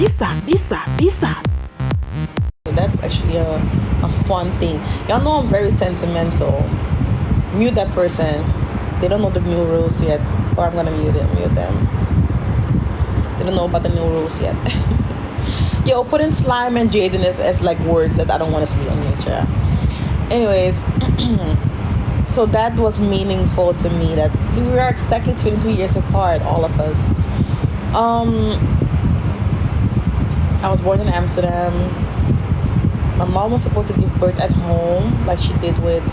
Bisa. That's actually a fun thing. Y'all know I'm very sentimental. Mute that person. They don't know the new rules yet. Or I'm gonna mute them. They don't know about the new rules yet. Yo, putting slime and Jayden as like words that I don't want to see on nature. Anyways, so that was meaningful to me that we were exactly 22 years apart, all of us. I was born in Amsterdam. My mom was supposed to give birth at home, like she did with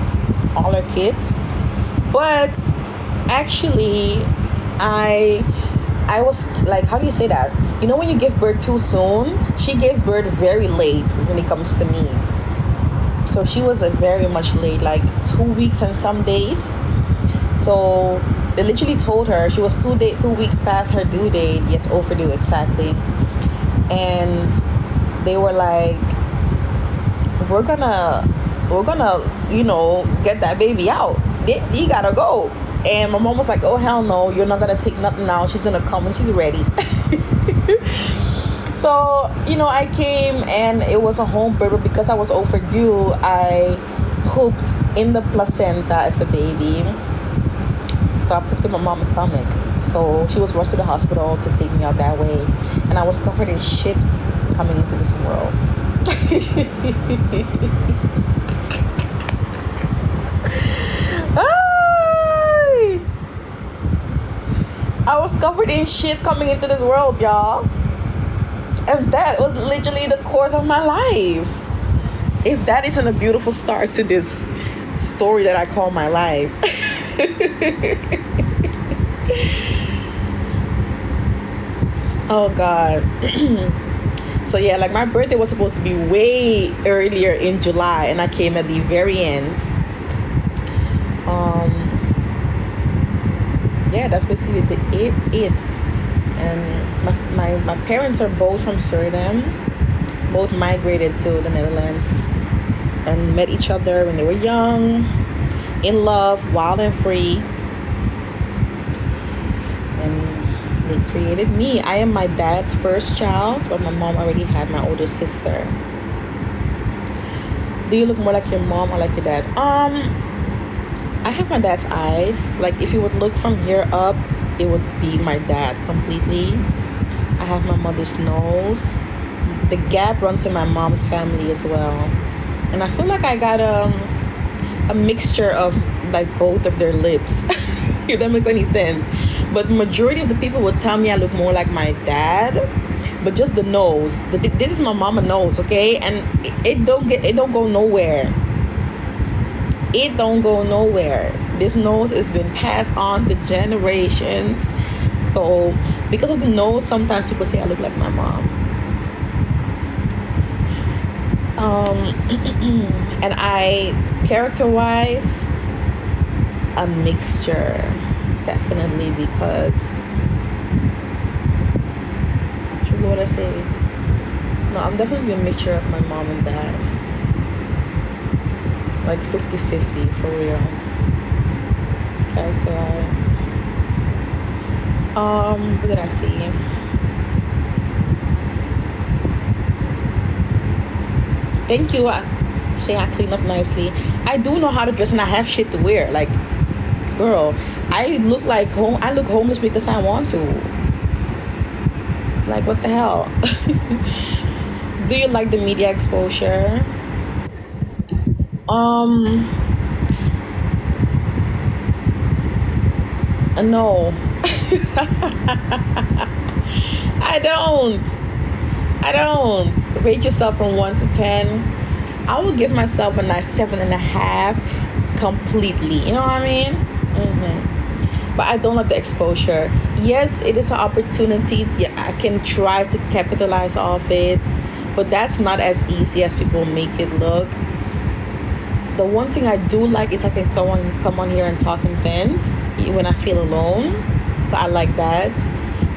all her kids. But actually, I was like, how do you say that? You know, when you give birth too soon, she gave birth very late when it comes to me. So she was very much late, like 2 weeks and some days. So they literally told her she was 2 weeks past her due date. Yes, overdue, exactly. And they were like, we're gonna, you know, get that baby out. You gotta go. And my mom was like, oh, hell no, you're not gonna take nothing out. She's gonna come when she's ready. So, you know, I came and it was a home birth, but because I was overdue, I pooped in the placenta as a baby. So I pooped in my mom's stomach. So she was rushed to the hospital to take me out that way. And I was covered in shit coming into this world. I was covered in shit coming into this world, y'all. And that was literally the course of my life. If that isn't a beautiful start to this story that I call my life. Oh, God. So, yeah, like my birthday was supposed to be way earlier in July, and I came at the very end. Yeah, that's basically it. And my parents are both from Suriname. Both migrated to the Netherlands and met each other when they were young, in love, wild and free. And they created me. I am my dad's first child, but my mom already had my older sister. Do you look more like your mom or like your dad? I have my dad's eyes. Like if you would look from here up, it would be my dad completely. I have my mother's nose. The gap runs in my mom's family as well. And I feel like I got a mixture of like both of their lips. If that makes any sense. But majority of the people would tell me I look more like my dad. But just the nose. This is my mama nose, okay? And it don't go nowhere. It don't go nowhere. This nose has been passed on to generations. So because of the nose, sometimes people say I look like my mom. And I, character-wise, a mixture, definitely, because what I say? No, I'm definitely a mixture of my mom and dad. Like 50-50 for real. Character-wise. What did I see? Thank you. Shay, I clean up nicely. I do know how to dress and I have shit to wear. Like, girl, I look homeless because I want to. Like, what the hell? Do you like the media exposure? No. I don't. Rate yourself from 1 to 10. I will give myself a nice 7.5 completely. You know what I mean? But I don't like the exposure. Yes, it is an opportunity. Yeah, I can try to capitalize off it, but that's not as easy as people make it look. The one thing I do like is I can come on here and talk and vent when I feel alone. So I like that.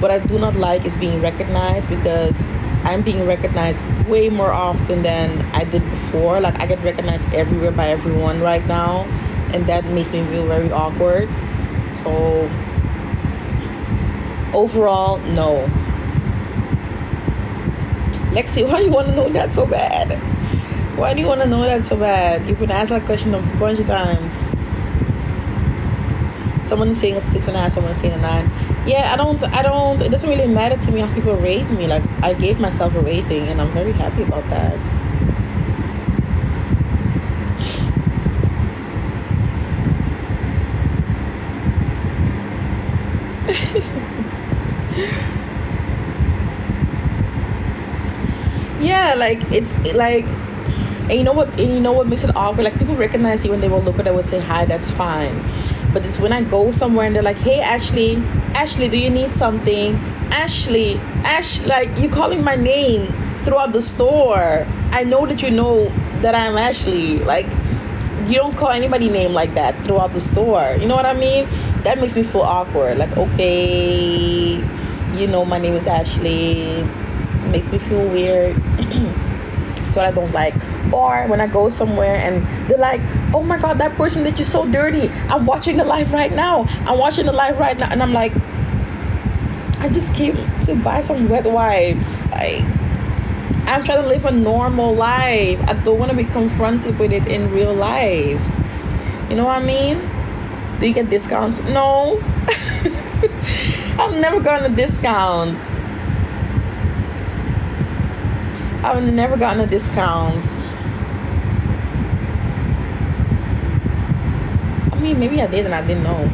What I do not like is being recognized, because I'm being recognized way more often than I did before. Like I get recognized everywhere by everyone right now, and that makes me feel very awkward. So overall, no. Lexi, why you want to know that so bad? Why do you want to know that so bad? You've been asked that question a bunch of times. Someone is saying a 6.5, someone is saying a 9. Yeah, it doesn't really matter to me how people rate me. Like, I gave myself a rating and I'm very happy about that. Yeah, like, it's like, and you know what makes it awkward? Like, people recognize you when they will look at it and say hi, that's fine. But it's when I go somewhere and they're like, hey, Ashley, do you need something? Ash, like, you calling my name throughout the store. I know that you know that I'm Ashley. Like, you don't call anybody name like that throughout the store. You know what I mean? That makes me feel awkward. Like, okay, you know my name is Ashley. It makes me feel weird. That's what I don't like. Or when I go somewhere and they're like, oh my god, that person did you so dirty. I'm watching the live right now. And I'm like, I just came to buy some wet wipes. I'm trying to live a normal life. I don't want to be confronted with it in real life. You know what I mean? Do you get discounts? No. I've never gotten a discount. I've never gotten a discount. I mean, maybe I did and I didn't know.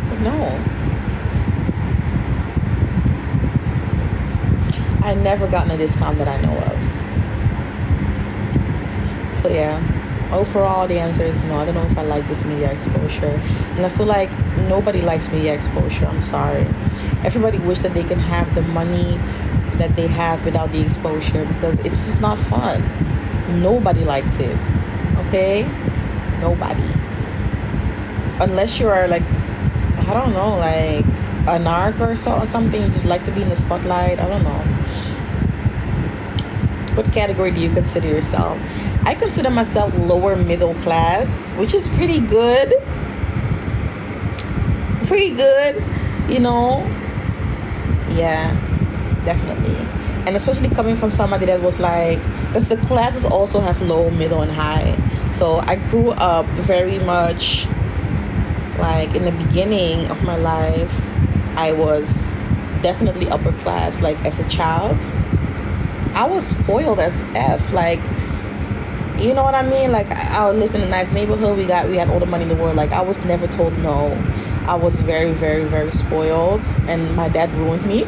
But no. I never gotten a discount that I know of. So yeah, overall the answer is no. I don't know if I like this media exposure. And I feel like nobody likes media exposure. I'm sorry. Everybody wish that they can have the money that they have without the exposure, because it's just not fun. Nobody likes it. Okay? Nobody. Unless you are like, I don't know, like a narc or something. You just like to be in the spotlight. I don't know. What category do you consider yourself? I consider myself lower middle class, which is pretty good. Pretty good, you know? Yeah, definitely. And especially coming from somebody that was like, because the classes also have low, middle, and high. So I grew up very much like in the beginning of my life, I was definitely upper class. Like as a child, I was spoiled as F. Like, you know what I mean? Like I lived in a nice neighborhood. We had all the money in the world. Like I was never told no. I was very, very, very spoiled, and my dad ruined me.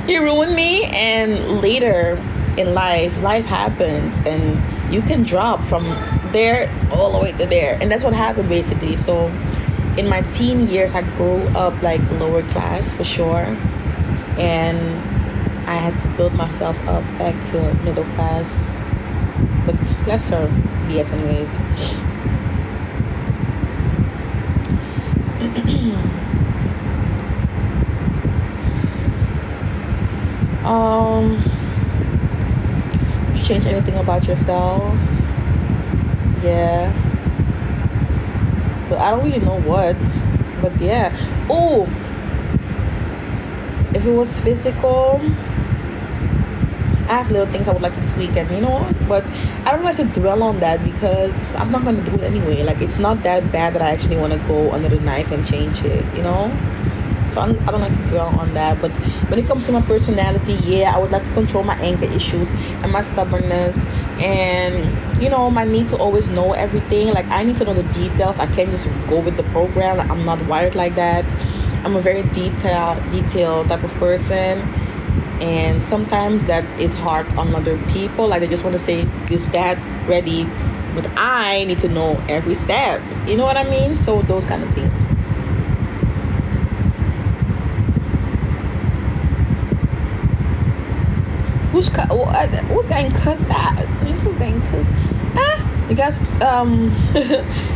He ruined me, and later in life happens, and you can drop from there all the way to there, and that's what happened basically. So in my teen years, I grew up like lower class for sure, and I had to build myself up back to middle class. But that's her BS anyways. Change anything about yourself? Yeah. But I don't really know what. But yeah. Oh, if it was physical, I have little things I would like to tweak, and you know, but I don't like to dwell on that because I'm not going to do it anyway. Like, it's not that bad that I actually want to go under the knife and change it, you know? So I don't like to dwell on that. But when it comes to my personality, yeah, I would like to control my anger issues and my stubbornness, and you know, my need to always know everything. Like, I need to know the details. I can't just go with the program. Like, I'm not wired like that. I'm a very detailed type of person, and sometimes that is hard on other people. Like, they just want to say this, that, ready, but I need to know every step, you know what I mean? So those kind of things. Who's getting cussed out? Who's getting cussed? Ah, you guys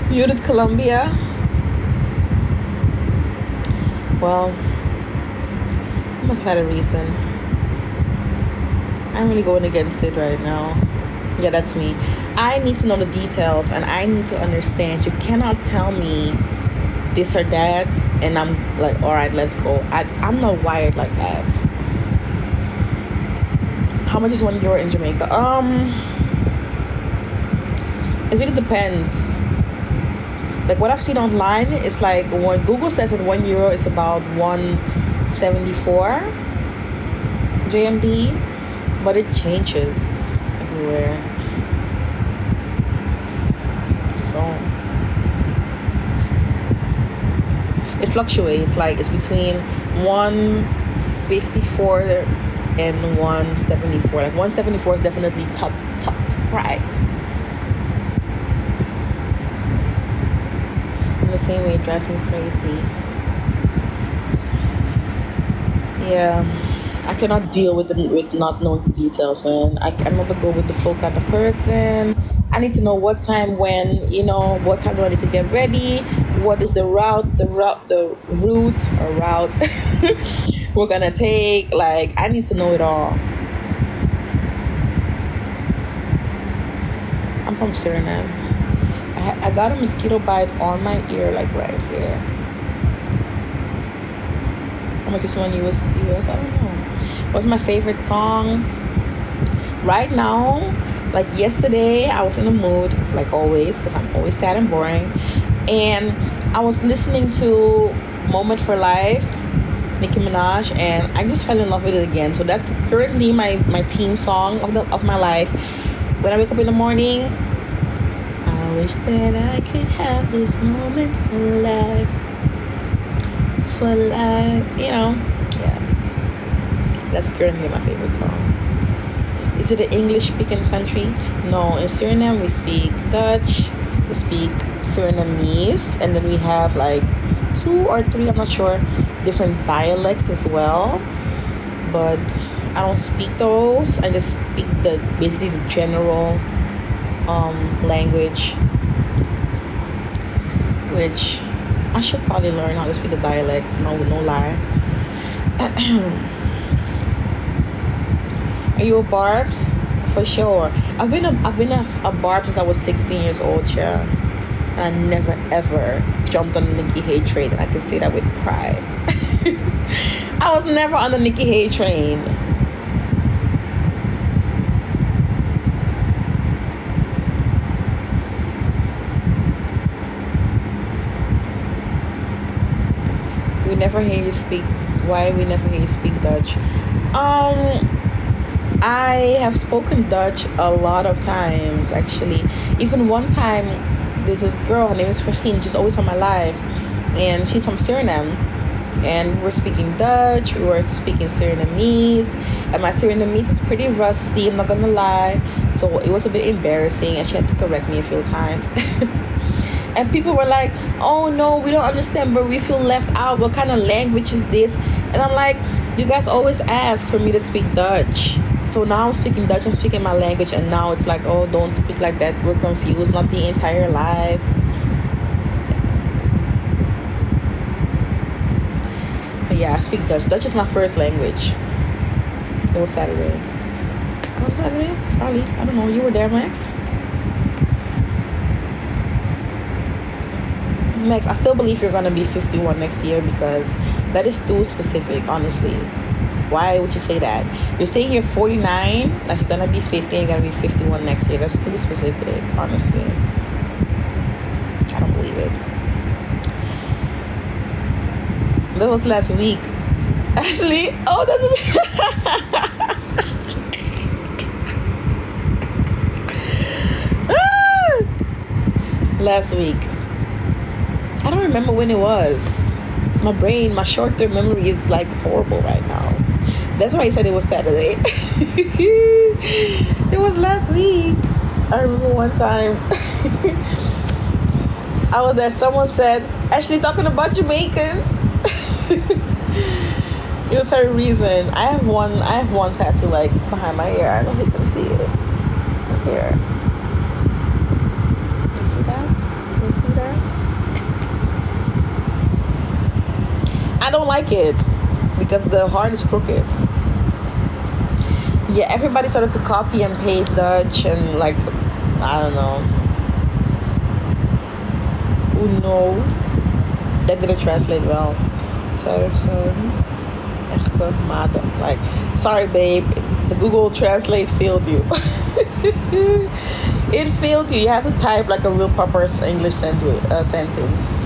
muted Colombia. Well, I must have had a reason. I'm really going against it right now. Yeah, that's me. I need to know the details, and I need to understand. You cannot tell me this or that, and I'm like, all right, let's go. I'm not wired like that. How much is €1 in Jamaica? It really depends. Like what I've seen online, it's like what Google says that €1 is about 174 JMD, but it changes everywhere. So it fluctuates. Like it's between 154 and 174. Like 174 is definitely top price. In the same way, it drives me crazy. Yeah, I cannot deal with not knowing the details, man. I'm not a go with the flow kind of person. I need to know what time, when, what time do I need to get ready? What is the route or route we're gonna take? Like, I need to know it all. I'm from Suriname. I got a mosquito bite on my ear, like right here. How much is one US? I don't know. What's my favorite song? Right now, like yesterday, I was in a mood, like always, because I'm always sad and boring. And I was listening to Moment for Life, Nicki Minaj, and I just fell in love with it again. So that's currently my theme song of my life. When I wake up in the morning, I wish that I could have this moment for life. For life, Yeah. That's currently my favorite song. Is it an English-speaking country? No, in Suriname we speak Dutch, we speak Surinamese, and then we have like 2 or 3, I'm not sure, different dialects as well. But I don't speak those. I just speak basically the general language, which I should probably learn how to speak the dialects. No lie. Are you a Barb's? For sure. I've been a Barb since I was 16 years old, yeah. And I never ever jumped on the Nikki Hay train, and I can say that with pride. I was never on the Nikki Hay train. We never hear you speak. Why we never hear you speak Dutch? I have spoken Dutch a lot of times, actually. Even one time, there's this girl, her name is Fahim, she's always on my live, and she's from Suriname. And we were speaking Dutch, we were speaking Surinamese, and my Surinamese is pretty rusty, I'm not gonna lie. So it was a bit embarrassing, and she had to correct me a few times. And people were like, oh no, we don't understand, but we feel left out. What kind of language is this? And I'm like, you guys always ask for me to speak Dutch. So now I'm speaking Dutch, I'm speaking my language, and now it's like, oh, don't speak like that. We're confused, not the entire life. But yeah, I speak Dutch. Dutch is my first language. It was Saturday. Was Saturday? Probably. I don't know. You were there, Max? Max, I still believe you're gonna be 51 next year, because that is too specific, honestly. Why would you say that? You're saying you're 49, like you're gonna be 50 and you're gonna be 51 next year. That's too specific, honestly. I don't believe it. That was last week. Actually, oh, that's last week. I don't remember when it was. My short-term memory is like horrible right now. That's why I said it was Saturday. It was last week. I remember one time I was there, someone said, Ashley talking about Jamaicans. It was her reason. I have one tattoo like behind my ear. I don't know if you can see it. Here. You see that? I don't like it because the heart is crooked. Yeah, everybody started to copy and paste Dutch, and like, I don't know. No, that didn't translate well. So, echte maten. Like, sorry babe, The Google Translate failed you. It failed you. You have to type like a real proper English sentence.